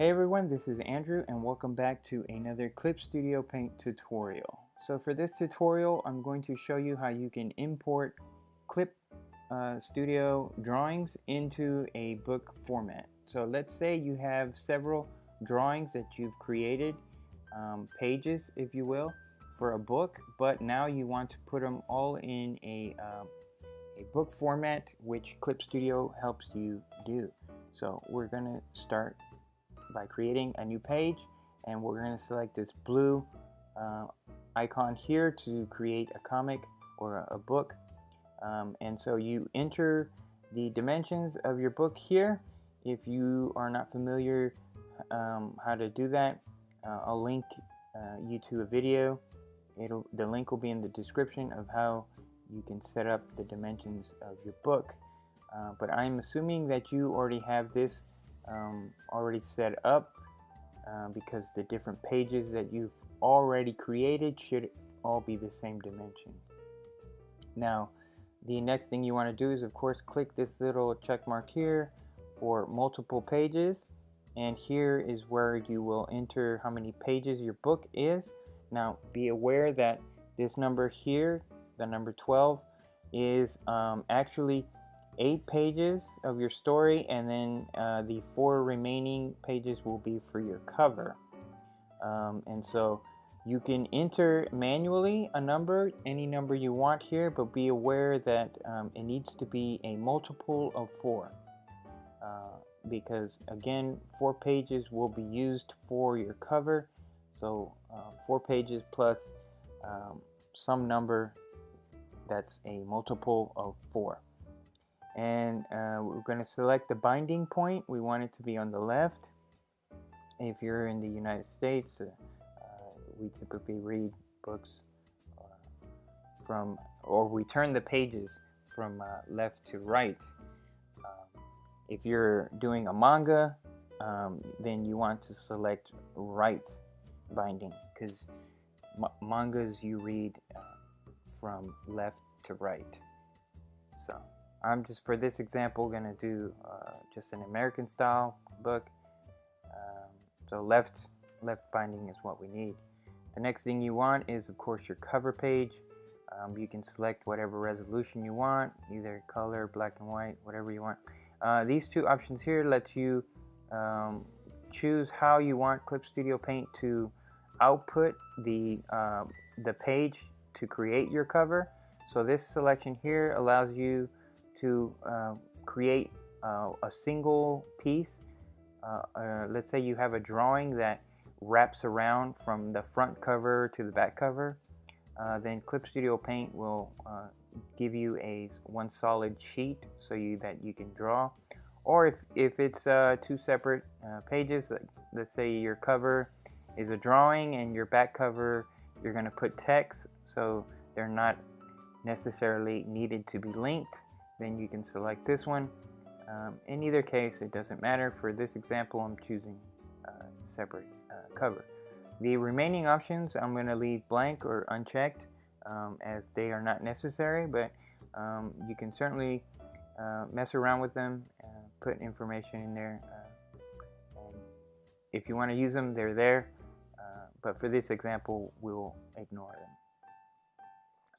Hey everyone, this is Andrew and welcome back to another Clip Studio Paint tutorial. So for this tutorial, I'm going to show you how you can import Clip Studio drawings into a book format. So let's say you have several drawings that you've created, pages if you will, for a book, but now you want to put them all in a book format, which Clip Studio helps you do. So we're going to start by creating a new page, and we're going to select this blue icon here to create a comic or a book. And so you enter the dimensions of your book here. If you are not familiar how to do that, I'll link you to a video. The link will be in the description of how you can set up the dimensions of your book. But I'm assuming that you already have this already set up because the different pages that you've already created should all be the same dimension. Now the next thing you want to do is, of course, click this little check mark here for multiple pages, and here is where you will enter how many pages your book is. Now be aware that this number here, the number 12, is actually 8 pages of your story, and then the 4 remaining pages will be for your cover. And so you can enter manually a number, any number you want here, but be aware that it needs to be a multiple of 4 because again 4 pages will be used for your cover. So 4 pages plus some number that's a multiple of 4. And we're going to select the binding point. We want it to be on the left. If you're in the United States, we typically read books or we turn the pages from left to right. If you're doing a manga, then you want to select right binding, because mangas you read from left to right. So I'm just, for this example, going to do just an American style book. So left binding is what we need. The next thing you want is, of course, your cover page. You can select whatever resolution you want, either color, black and white, whatever you want. These two options here let you choose how you want Clip Studio Paint to output the page to create your cover. So this selection here allows you to create a single piece. Let's say you have a drawing that wraps around from the front cover to the back cover. Then Clip Studio Paint will give you one solid sheet so that you can draw. Or if it's 2 separate pages, let's say your cover is a drawing and your back cover you're going to put text, so they're not necessarily needed to be linked, then you can select this one. In either case, it doesn't matter. For this example, I'm choosing separate cover. The remaining options I'm going to leave blank or unchecked as they are not necessary, but you can certainly mess around with them, put information in there, and if you want to use them, they're there, but for this example we'll ignore them.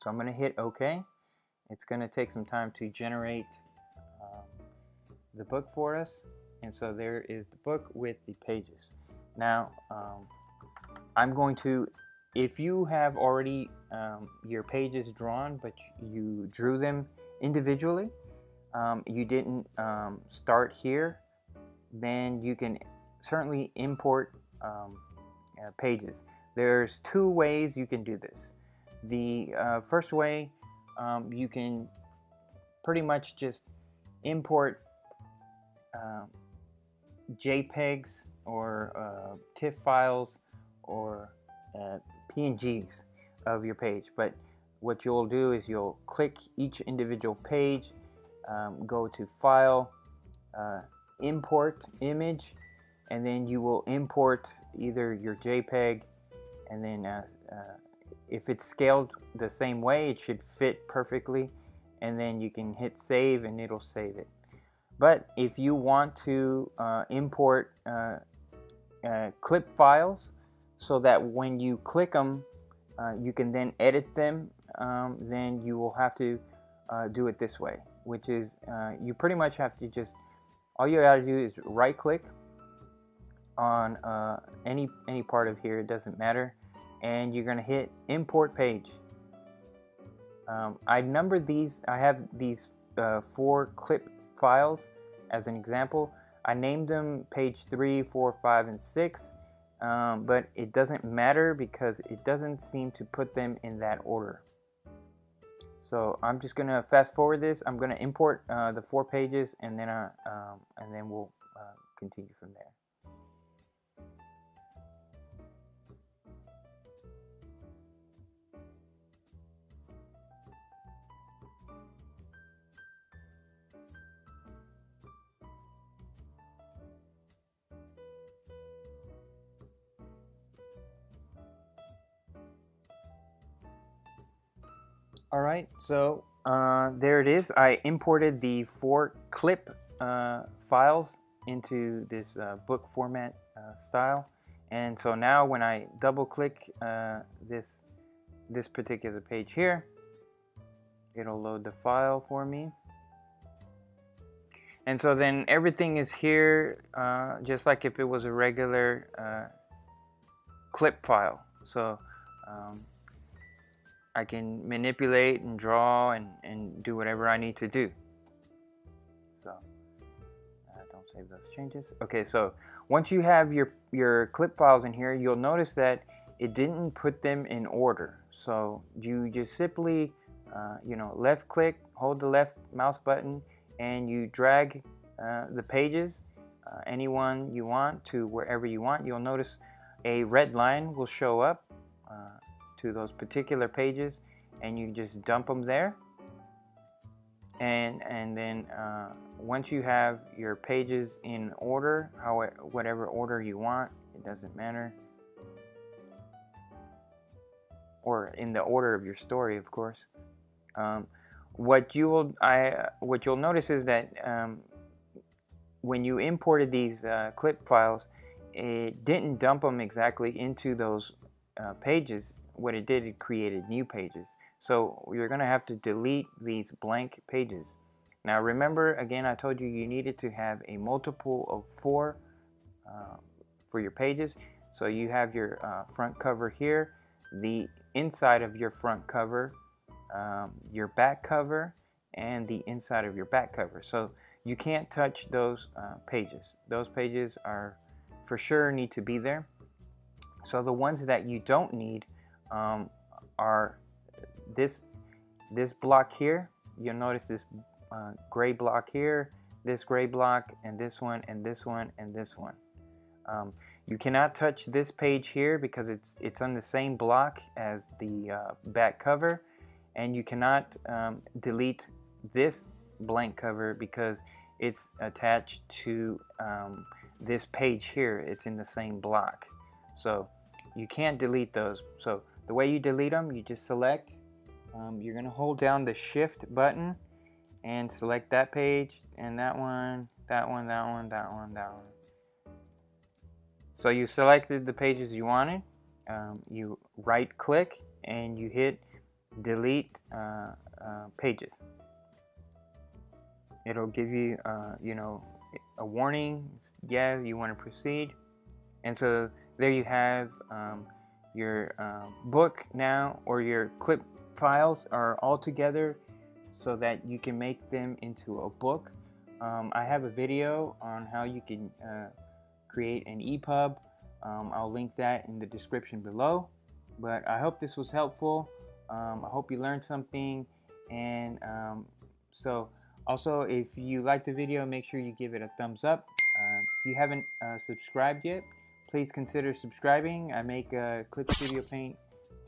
So I'm going to hit OK. It's going to take some time to generate the book for us, and so there is the book with the pages. Now I'm going to, if you have already your pages drawn but you drew them individually, you didn't start here, then you can certainly import pages. There's 2 ways you can do this. The first way, you can pretty much just import JPEGs or TIFF files or PNGs of your page. But what you'll do is you'll click each individual page, go to File, Import Image, and then you will import either your JPEG, and then if it's scaled the same way, it should fit perfectly, and then you can hit save and it'll save it. But if you want to import clip files so that when you click them, you can then edit them. Then you will have to do it this way, which is you pretty much have to just, all you gotta do is right click on any part of here, it doesn't matter, and you're gonna hit import page. I numbered these. I have these 4 clip files as an example. I named them page 3, 4, 5, and 6, but it doesn't matter because it doesn't seem to put them in that order. So I'm just gonna fast forward this. I'm gonna import the 4 pages, and then we'll continue from there. Alright, so there it is. I imported the 4 clip files into this book format style, and so now when I double click this particular page here, it'll load the file for me. And so then everything is here just like if it was a regular clip file. So I can manipulate and draw and do whatever I need to do. So don't save those changes. Okay, so once you have your clip files in here, you'll notice that it didn't put them in order. So you just simply left click, hold the left mouse button, and you drag the pages, anyone you want, to wherever you want. You'll notice a red line will show up to those particular pages, and you just dump them there. And then once you have your pages in order, whatever order you want, it doesn't matter, or in the order of your story, of course. What you'll notice is that when you imported these clip files, it didn't dump them exactly into those pages. What it did, it created new pages. So you're going to have to delete these blank pages. Now remember, again, I told you needed to have a multiple of 4 for your pages. So you have your front cover here, the inside of your front cover, your back cover, and the inside of your back cover. So you can't touch those pages. Those pages are for sure need to be there. So the ones that you don't need are this block here. You'll notice this gray block here, this gray block, and this one, and this one, and this one. You cannot touch this page here because it's on the same block as the back cover, and you cannot delete this blank cover because it's attached to this page here. It's in the same block, so you can't delete those. So the way you delete them, you just select, you're going to hold down the shift button and select that page, and that one, that one, that one, that one, that one. So you selected the pages you wanted. You right click and you hit delete pages. It'll give you a warning, yeah, you want to proceed. And so there you have your book now, or your clip files are all together so that you can make them into a book. I have a video on how you can create an EPUB. I'll link that in the description below. But I hope this was helpful. I hope you learned something. And so also, if you like the video, make sure you give it a thumbs up. If you haven't subscribed yet, please consider subscribing. I make Clip Studio Paint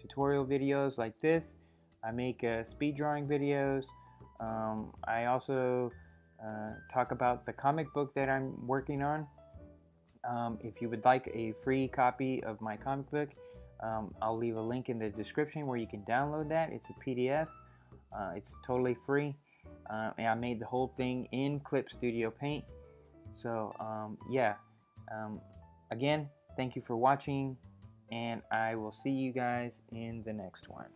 tutorial videos like this. I make speed drawing videos. I also talk about the comic book that I'm working on. If you would like a free copy of my comic book, I'll leave a link in the description where you can download that. It's a PDF. It's totally free. And I made the whole thing in Clip Studio Paint. So yeah, again, Thank you for watching, and I will see you guys in the next one.